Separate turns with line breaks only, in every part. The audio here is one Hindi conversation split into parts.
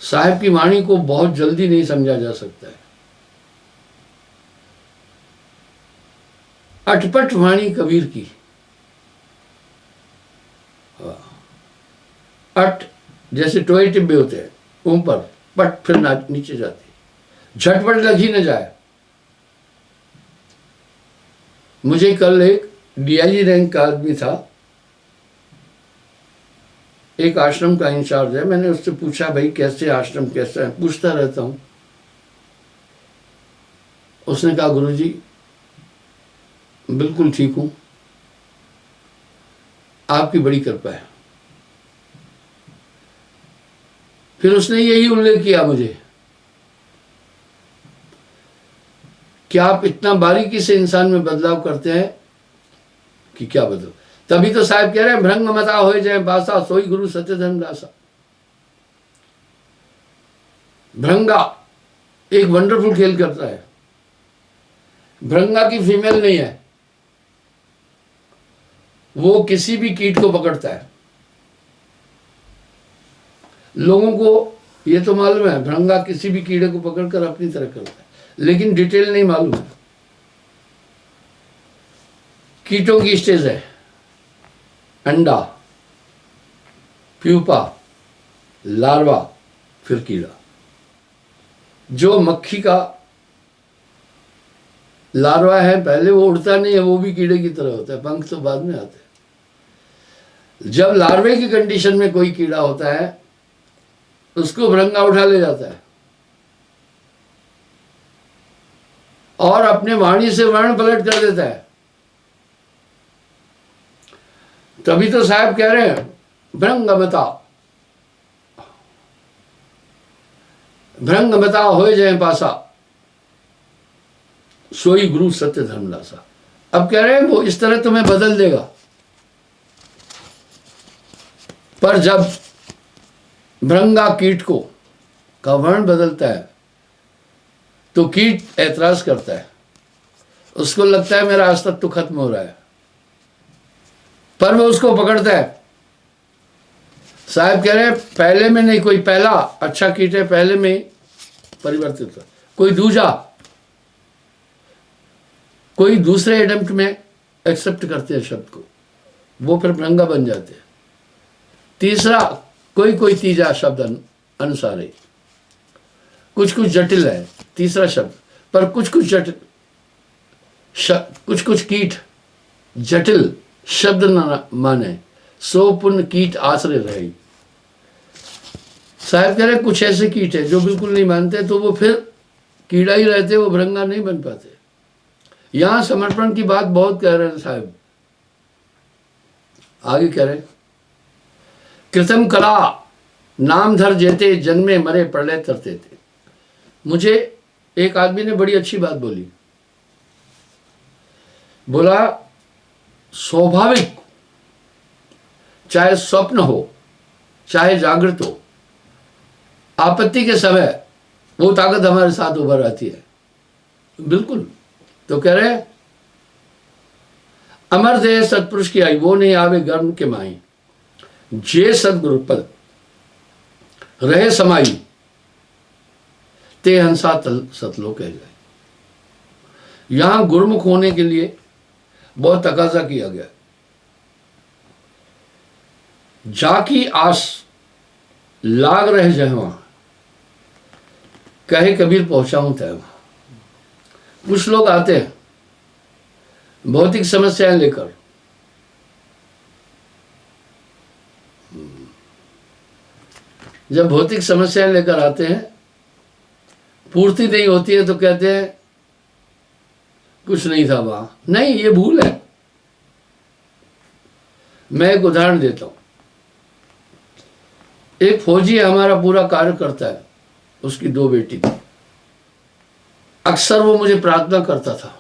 साहिब की वाणी को बहुत जल्दी नहीं समझा जा सकता है। अटपट वाणी कबीर की। अट जैसे टोए टिब्बे होते हैं, ऊपर पट फिर नीचे जाती, झटपट लगी न जाए। मुझे कल एक डीआईजी रैंक का आदमी था, एक आश्रम का इंचार्ज है, मैंने उससे पूछा भाई कैसे आश्रम कैसा है, पूछता रहता हूं। उसने कहा गुरुजी बिल्कुल ठीक हूं, आपकी बड़ी कृपा है। फिर उसने यही उल्लेख किया मुझे कि आप इतना बारीकी से इंसान में बदलाव करते हैं कि क्या बदल। तभी तो साहब कह रहे हैं भ्रंग मता हो जाए बासा सोई गुरु सत्य धर्म दासा। भ्रंगा एक वंडरफुल खेल करता है। भ्रंगा की फीमेल नहीं है, वो किसी भी कीट को पकड़ता है। लोगों को ये तो मालूम है भ्रंगा किसी भी कीड़े को पकड़कर अपनी तरह करता है, लेकिन डिटेल नहीं मालूम है। कीटों की स्टेज है, अंडा, प्यूपा, लार्वा, फिर कीड़ा। जो मक्खी का लार्वा है पहले वो उड़ता नहीं है, वो भी कीड़े की तरह होता है, पंख तो बाद में आते हैं। जब लार्वे की कंडीशन में कोई कीड़ा होता है उसको भ्रंगा उठा ले जाता है और अपने वाणी से वर्ण पलट कर देता है। तभी तो साहब कह रहे हैं भ्रंग मता हो जाए पासा सोई गुरु सत्य धर्म दासा। अब कह रहे हैं वो इस तरह तुम्हें बदल देगा, पर जब भ्रंगा कीट को का वर्ण बदलता है तो कीट ऐतराज करता है, उसको लगता है मेरा अस्तित्व खत्म हो रहा है, पर वो उसको पकड़ता है। साहब कह रहे हैं पहले में नहीं, कोई पहला अच्छा कीट है पहले में परिवर्तित होता, कोई दूजा कोई दूसरे एडम्प्ट में एक्सेप्ट करते हैं शब्द को, वो फिर भ्रंगा बन जाते हैं। तीसरा कोई तीजा शब्द अनुसार है, कुछ जटिल है तीसरा शब्द, पर कुछ जटिल कुछ कीट जटिल शब्द न माने, सो पुण्य कीट आश्रय रहे। साहब कह रहे कुछ ऐसे कीट है जो बिल्कुल नहीं मानते तो वो फिर कीड़ा ही रहते, वो भ्रंगा नहीं बन पाते। यहां समर्पण की बात बहुत कह रहे हैं साहब। आगे कह रहे कृतम कला नाम धर जेते जन्मे मरे प्रलय तरते थे। मुझे एक आदमी ने बड़ी अच्छी बात बोली, बोला स्वाभाविक चाहे स्वप्न हो चाहे जागृत हो, आपत्ति के समय वो ताकत हमारे साथ उभर आती है। बिल्कुल। तो कह रहे अमर देह सत्पुरुष की आई, वो नहीं आवे गर्म के माई, जे सदगुरु पद रहे समाई, ते हंसा तल सतलो कह जाए। यहां गुरुमुख होने के लिए बहुत तकाजा किया गया। जाकी आस लाग रहे जहवा, कहे कबीर पहुंचाऊं तैवा। कुछ लोग आते हैं भौतिक समस्याएं लेकर, जब भौतिक समस्याएं लेकर आते हैं पूर्ति नहीं होती है तो कहते हैं कुछ नहीं था वहां। नहीं, ये भूल है। मैं एक उदाहरण देता हूं। एक फौजी हमारा पूरा कार्य करता है, उसकी 2 बेटी थी। अक्सर वो मुझे प्रार्थना करता था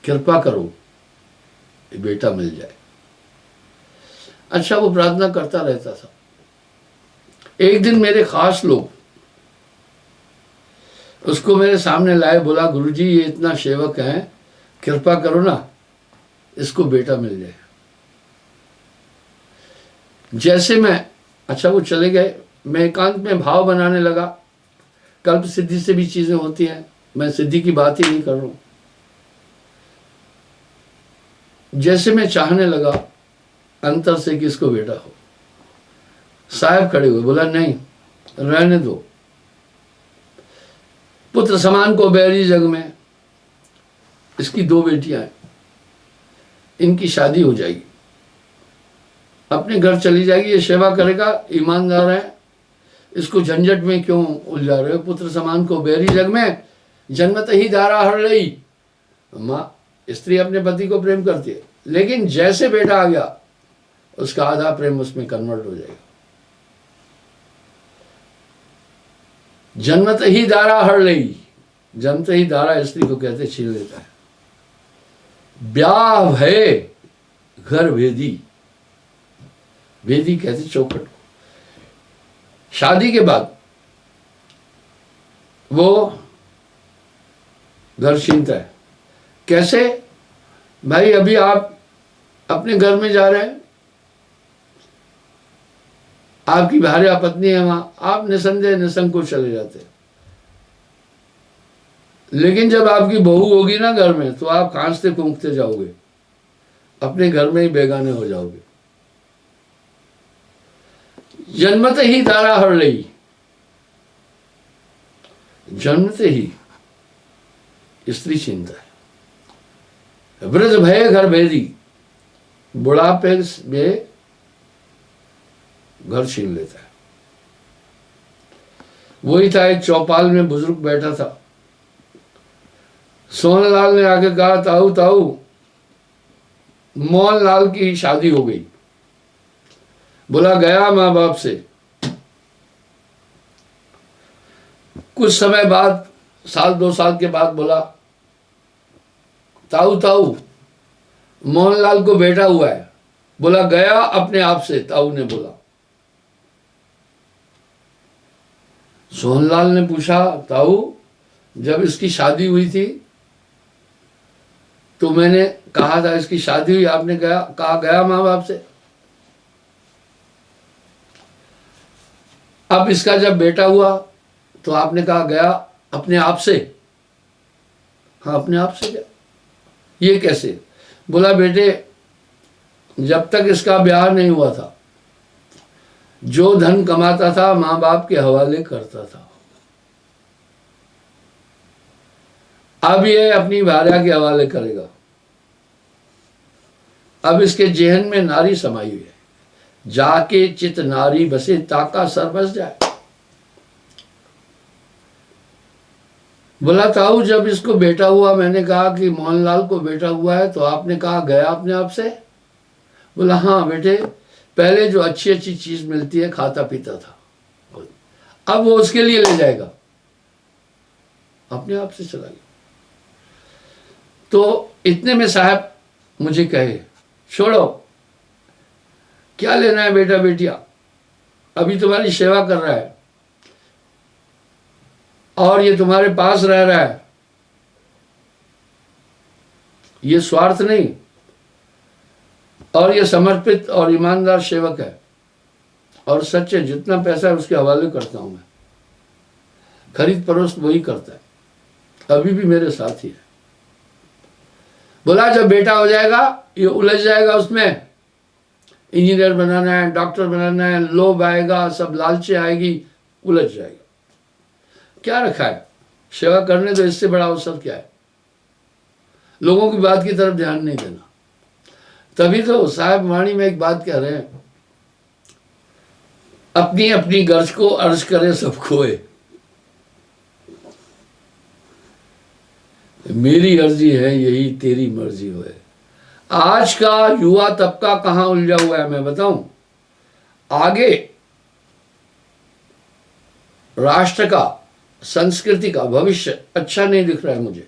कृपा करो ये बेटा मिल जाए। अच्छा, वो प्रार्थना करता रहता था। एक दिन मेरे खास लोग उसको मेरे सामने लाए, बोला गुरुजी ये इतना सेवक है, कृपा करो ना इसको बेटा मिल जाए। जैसे मैं अच्छा वो चले गए, मैं एकांत में भाव बनाने लगा। कल्प सिद्धि से भी चीजें होती हैं, मैं सिद्धि की बात ही नहीं कर रहा हूं। जैसे मैं चाहने लगा अंतर से कि इसको बेटा हो, साहब खड़े हुए, बोला नहीं रहने दो, पुत्र समान को बैरी जग में, इसकी 2 बेटियां हैं, इनकी शादी हो जाएगी, अपने घर चली जाएगी, ये सेवा करेगा, ईमानदार है, इसको झंझट में क्यों उलझा रहे हो। पुत्र समान को बैरी जग में, जन्मत ही धारा हर रही। माँ, स्त्री अपने पति को प्रेम करती है, लेकिन जैसे बेटा आ गया उसका आधा प्रेम उसमें कन्वर्ट हो जाएगा। जन्मत ही धारा हर रही, जन्मत ही धारा स्त्री को कहते छीन लेता है। ब्याह भय घर भेदी, भेदी कहते चौखट को। शादी के बाद वो घर छीनता है। कैसे भाई, अभी आप अपने घर में जा रहे हैं, आपकी भार्या पत्नी है वहां, आप निसंदेह निसंकोच चले जाते हैं। लेकिन जब आपकी बहू होगी ना घर में, तो आप खांसते कूंकते जाओगे, अपने घर में ही बेगाने हो जाओगे। जन्मते ही धारा हर रही, जन्मते ही स्त्री छीनता है। वृद्ध भय घर भेदी, बुढ़ापे में घर छीन लेता है। वही था, एक चौपाल में बुजुर्ग बैठा था। सोहनलाल ने आके कहा, ताऊ ताऊ मोहनलाल की शादी हो गई। बोला गया माँ बाप से। कुछ समय बाद, 1-2 साल के बाद बोला, ताऊ ताऊ मोहनलाल को बेटा हुआ है। बोला गया अपने आप से, ताऊ ने बोला। सोहनलाल ने पूछा, ताऊ जब इसकी शादी हुई थी तो मैंने कहा था इसकी शादी हुई, आपने कहा गया माँ बाप से। अब इसका जब बेटा हुआ तो आपने कहा गया अपने आप से। हाँ अपने आप से गया। ये कैसे? बोला बेटे, जब तक इसका ब्याह नहीं हुआ था, जो धन कमाता था माँ बाप के हवाले करता था। अब ये अपनी भार्या के हवाले करेगा। अब इसके जेहन में नारी समाई हुई है, जाके चित नारी बसे ताका सर बस जाए। बोला ताऊ जब इसको बेटा हुआ, मैंने कहा कि मोहनलाल को बेटा हुआ है, तो आपने कहा गया अपने आप से। बोला हाँ बेटे, पहले जो अच्छी अच्छी चीज मिलती है खाता पीता था, अब वो उसके लिए ले जाएगा, अपने आप से चला गया। तो इतने में साहब मुझे कहे, छोड़ो, क्या लेना है बेटा बेटिया, अभी तुम्हारी सेवा कर रहा है और ये तुम्हारे पास रह रहा है, ये स्वार्थ नहीं और ये समर्पित और ईमानदार सेवक है और सच्चे, जितना पैसा है उसके हवाले करता हूं मैं, खरीद परोस वही करता है, अभी भी मेरे साथ ही है। बोला जब बेटा हो जाएगा ये उलझ जाएगा, उसमें इंजीनियर बनाना है, डॉक्टर बनाना है, लोभ आएगा, सब लालची आएगी, उलझ जाएगा। क्या रखा है, सेवा करने दो, इससे बड़ा अवसर क्या है। लोगों की बात की तरफ ध्यान नहीं देना। तभी तो साहब वाणी में एक बात कह रहे हैं, अपनी अपनी गर्ज को अर्ज करे सब खोए। मेरी अर्जी है यही तेरी मर्जी होए। आज का युवा तबका कहां उलझा हुआ है मैं बताऊं। आगे राष्ट्र का, संस्कृति का भविष्य अच्छा नहीं दिख रहा है मुझे।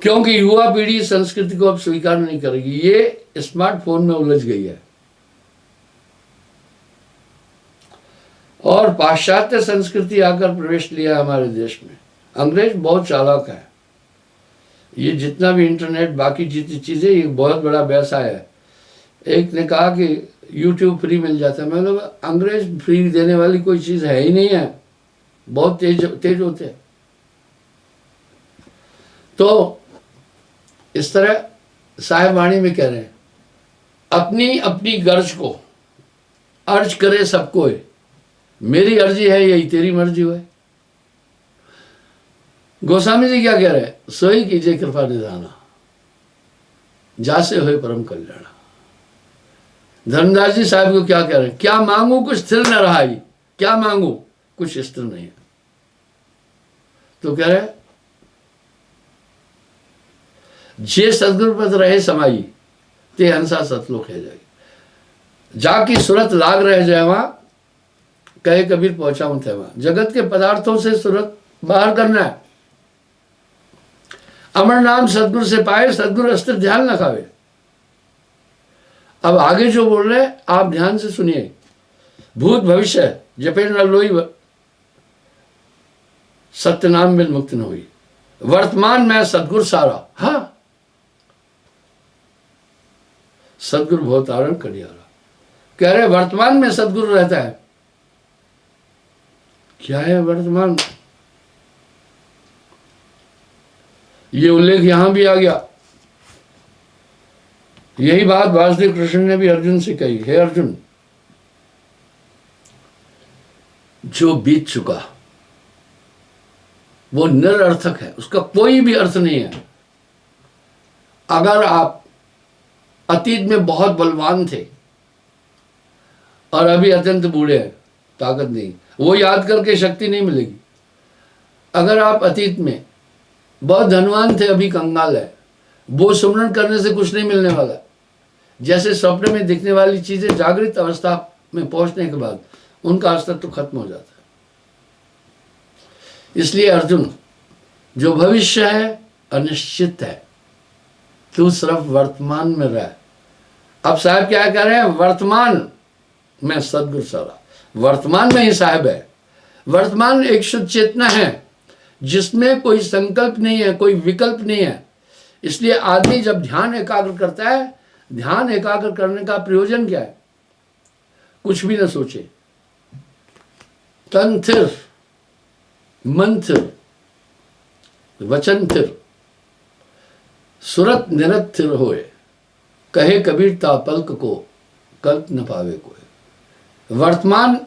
क्योंकि युवा पीढ़ी संस्कृति को अब स्वीकार नहीं करेगी, ये स्मार्टफोन में उलझ गई है और पाश्चात्य संस्कृति आकर प्रवेश लिया हमारे देश में। अंग्रेज बहुत चालाक है, ये जितना भी इंटरनेट बाकी जितनी चीज़ें, ये बहुत बड़ा व्यवसाय है। एक ने कहा कि यूट्यूब फ्री मिल जाता है। मतलब अंग्रेज फ्री देने वाली कोई चीज़ है ही नहीं है, बहुत तेज तेज होते हैं। तो इस तरह साहेब वाणी में कह रहे हैं, अपनी अपनी गर्ज को अर्ज करे सबको, मेरी अर्जी है यही तेरी मर्जी हुए। गोस्वामी जी क्या कह रहे हैं, सोई कीजिए कृपा निधाना, जासे हुए परम कल्याण। धर्मदास जी साहब को क्या कह रहे हैं, क्या मांगू कुछ स्थिर न रहाई, क्या मांगू कुछ स्थिर नहीं है। तो कह रहे जे सदगुरु पद रहे समाई, ते हंसा सतलोक है जाएगी। जाकी सूरत लाग रह जाए वहां, कहे कबीर पहुंचाऊं थे वहां। जगत के पदार्थों से सूरत बाहर करना है। अमर नाम सदगुरु से पाए, सदगुरु अस्थिर ध्यान न खावे। अब आगे जो बोल रहे हैं आप ध्यान से सुनिए। भूत भविष्य जपे न लोई, सत्य नाम बिन मुक्त न हुई। वर्तमान में सदगुरु सारा, हाँ सदगुरु बहुत आरण करियारा। कह रहे वर्तमान में सदगुरु रहता है। क्या है वर्तमान? ये उल्लेख यहां भी आ गया। यही बात वासुदेव कृष्ण ने भी अर्जुन से कही, हे अर्जुन, जो बीत चुका वो निरर्थक है, उसका कोई भी अर्थ नहीं है। अगर आप अतीत में बहुत बलवान थे और अभी अत्यंत बूढ़े हैं, ताकत नहीं, वो याद करके शक्ति नहीं मिलेगी। अगर आप अतीत में बहुत धनवान थे, अभी कंगाल है, वो सुमरण करने से कुछ नहीं मिलने वाला। जैसे स्वप्न में दिखने वाली चीजें जागृत अवस्था में पहुंचने के बाद उनका अस्तित्व तो खत्म हो जाता है। इसलिए अर्जुन, जो भविष्य है अनिश्चित है, तू सिर्फ वर्तमान में रह। अब साहब क्या कह रहे हैं, वर्तमान में सदगुरु सारा, वर्तमान में ही साहब है। वर्तमान एक शुद्ध चेतना है जिसमें कोई संकल्प नहीं है, कोई विकल्प नहीं है। इसलिए आदमी जब ध्यान एकाग्र करता है, ध्यान एकाग्र करने का प्रयोजन क्या है, कुछ भी न सोचे, तन थिर, मन थिर, वचन थिर, सुरत निरत थिर होए, कहे कबीर ता पलक को कल्प न पावे कोई। वर्तमान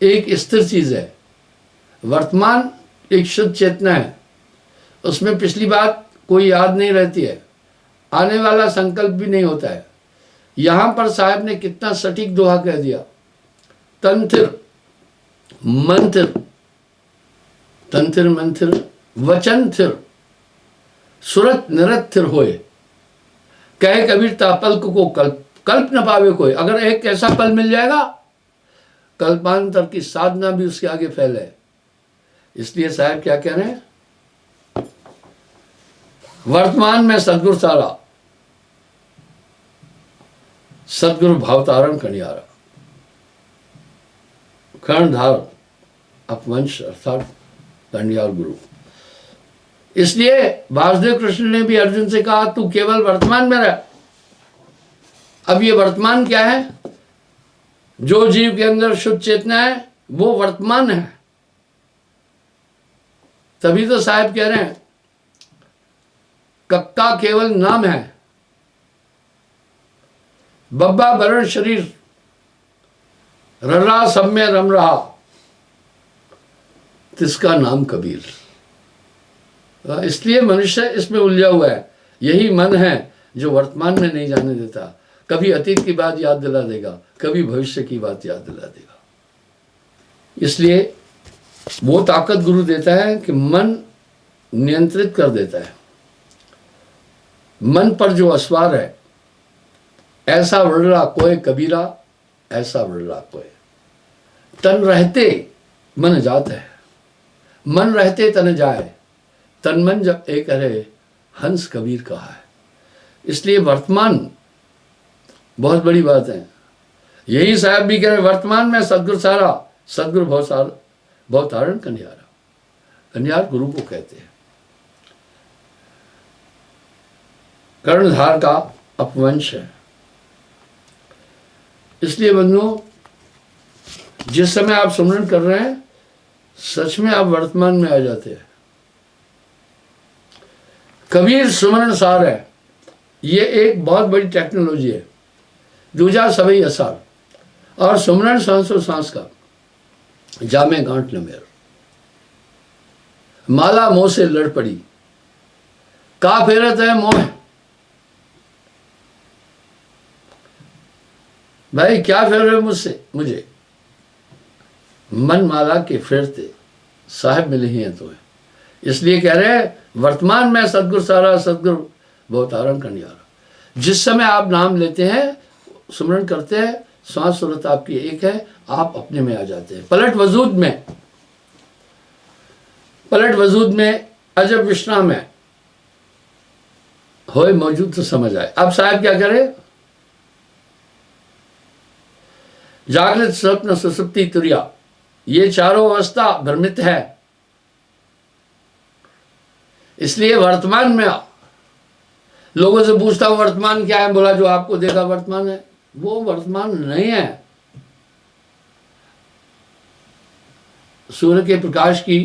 एक स्थिर चीज है, वर्तमान एक शुद्ध चेतना है, उसमें पिछली बात कोई याद नहीं रहती है, आने वाला संकल्प भी नहीं होता है। यहां पर साहब ने कितना सटीक दोहा कह दिया, तंथिर मंथिर, तंथिर मंथिर वचन थिर, सुरत निरत थिर होए, कहे कबीर ता पलक को कल्प न पावे कोई। अगर एक ऐसा पल मिल जाएगा, कल्पांतर की साधना भी उसके आगे फैले। इसलिए साहब क्या कह रहे हैं, वर्तमान में सदगुरु सारा, सदगुरु भावतारण कनियारा, कर्णधार अपवंश अर्थात कन्यार गुरु। इसलिए वासुदेव कृष्ण ने भी अर्जुन से कहा, तू केवल वर्तमान में रह। अब ये वर्तमान क्या है, जो जीव के अंदर शुद्ध चेतना है वो वर्तमान है। तभी तो साहब कह रहे हैं, कक्का केवल नाम है, बब्बा वरण शरीर, रर्रा सब में रम रहा, तिसका नाम कबीर। इसलिए मनुष्य इसमें उलझा हुआ है। यही मन है जो वर्तमान में नहीं जाने देता, कभी अतीत की बात याद दिला देगा, कभी भविष्य की बात याद दिला देगा। इसलिए वो ताकत गुरु देता है कि मन नियंत्रित कर देता है। मन पर जो असवार है, ऐसा वर्ला कोई कबीरा, ऐसा वर्ला कोई। तन रहते मन जात है, मन रहते तन जाए, तन मन जब एक रहे, हंस कबीर कहा है। इसलिए वर्तमान बहुत बड़ी बात है। यही साहब भी कह रहे, वर्तमान में सदगुरु सारा, सदगुरु बहुत तारण कन्यारा। कन्यार गुरु को कहते हैं। कर्णधार का अपवंश है। इसलिए बंधुओं, जिस समय आप सुमरन कर रहे हैं, सच में आप वर्तमान में आ जाते हैं। कबीर सुमरन सार है, ये एक बहुत बड़ी टेक्नोलॉजी है। दूजा सभी असार और सुमरन सांसो सांस का जामे गांठ न मेर, माला मोह से लड़ पड़ी, का फेरत है मोह। भाई क्या फेर रहे मुझसे, मुझे मन माला के फेरते साहब मिले ही हैं तो है। इसलिए कह रहे हैं वर्तमान में सदगुरु सारा, सदगुरु बहुत आराम करने आ रहा। जिस समय आप नाम लेते हैं, सुमरन करते हैं, सांस सूरत आपकी एक है, आप अपने में आ जाते हैं। पलट वजूद में अजब विश्राम है, होए मौजूद तो समझ आए। अब साहब क्या करे, जागृत स्वप्न सुसुप्ति तुरिया, ये चारों अवस्था भ्रमित है। इसलिए वर्तमान में लोगों से पूछता हूं वर्तमान क्या है, बोला जो आपको देखा वर्तमान है। वो वर्तमान नहीं है। सूर्य के प्रकाश की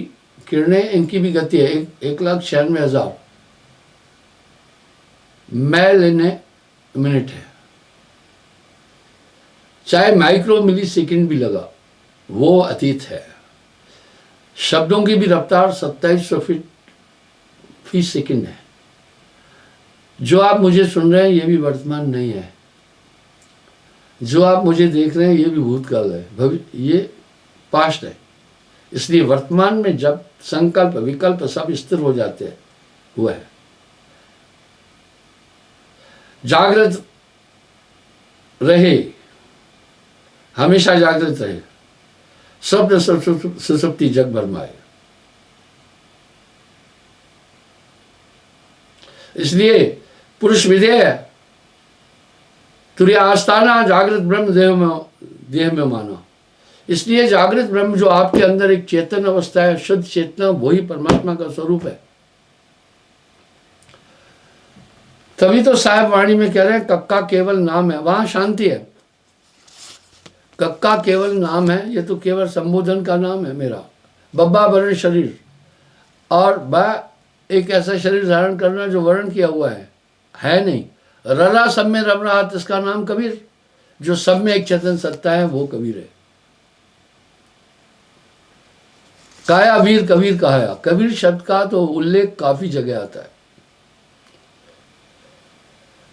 किरणें, इनकी भी गति है 1,96,000 मैल इन मिनट है। चाहे माइक्रो मिली सेकेंड भी लगा, वो अतीत है। शब्दों की भी रफ्तार 2700 फीट फी सेकेंड है। जो आप मुझे सुन रहे हैं ये भी वर्तमान नहीं है। जो आप मुझे देख रहे हैं ये भी भूतकाल है, भविष्य ये पास्ट है। इसलिए वर्तमान में जब संकल्प विकल्प सब स्थिर हो जाते हैं, हुआ है। जागृत रहे, हमेशा जागृत रहे, स्वप्न सुसुप्ति जग भरमाए। इसलिए पुरुष विधेय तुर्य आस्थाना जागृत ब्रह्म देह में माना। इसलिए जागृत ब्रह्म जो आपके अंदर एक चेतन अवस्था है, शुद्ध चेतना, वही परमात्मा का स्वरूप है। तभी तो साहब वाणी में कह रहे हैं कक्का केवल नाम है, वहां शांति है। कक्का केवल नाम है, ये तो केवल संबोधन का नाम है मेरा। बब्बा वर्ण शरीर, और ब एक ऐसा शरीर धारण करना जो वर्ण किया हुआ है नहीं। रला सब में रम रहा, इसका नाम कबीर। जो सब में एक चेतन सत्ता है वो कबीर है। काया वीर कबीर कहाया, कबीर शब्द का तो उल्लेख काफी जगह आता है।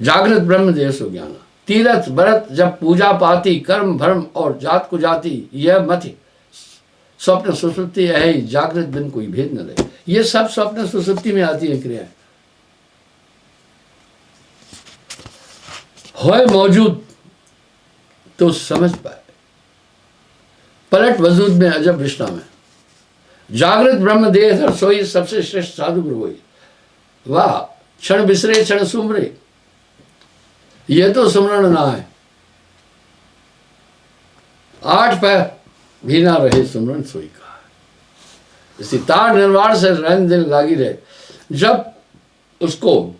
जागृत ब्रह्म देश हो ज्ञाना, तीर्थ व्रत जब पूजा पाती, कर्म भ्रम और जात को जाति, यह मत स्वप्न सुसुप्ति है, जागृत बिन कोई भेद न रहे। ये सब स्वप्न सुसुप्ति में आती है क्रियाएं। होए मौजूद तो समझ पाए, पलट वजूद में अजब विश्राम है। जागृत ब्रह्म देह धर सोई, सबसे श्रेष्ठ साधु गुरु होई। वाह, क्षण बिसरे क्षण सुमरे, ये तो सुमरण ना है। 8 पैर भी ना रहे सुमरण सोई का। इसी तार निर्वाण से रहन दिन लागी रहे। जब उसको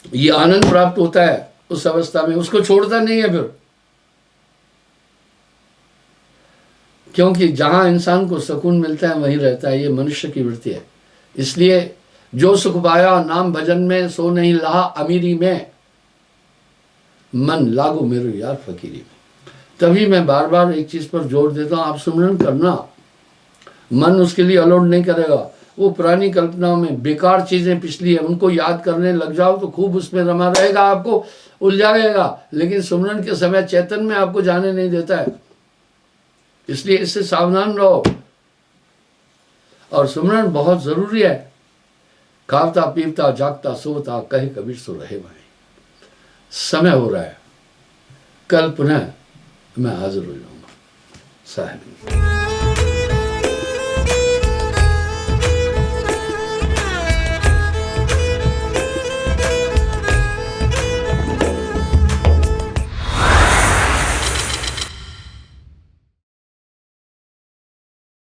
ये आनंद प्राप्त होता है उस अवस्था में, उसको छोड़ता नहीं है फिर। क्योंकि जहां इंसान को सुकून मिलता है वहीं रहता है, ये मनुष्य की वृत्ति है। इसलिए जो सुख पाया नाम भजन में, सो नहीं लहा अमीरी में, मन लागो मेरो यार फकीरी में। तभी मैं बार बार एक चीज पर जोर देता हूं, आप सुमरन करना। मन उसके लिए अलाउड नहीं करेगा। वो पुरानी कल्पनाओं में बेकार चीजें पिछली है, उनको याद करने लग जाओ तो खूब उसमें रमा रहेगा, आपको उलझाएगा। लेकिन सुमरन के समय चेतन में आपको जाने नहीं देता है। इसलिए इससे सावधान रहो। और सुमरन बहुत जरूरी है। खावता पीवता जागता सोता, कहे कबीर सो रहे भाई। समय हो रहा है, कल पुनः मैं हाजिर हो जाऊंगा साहब।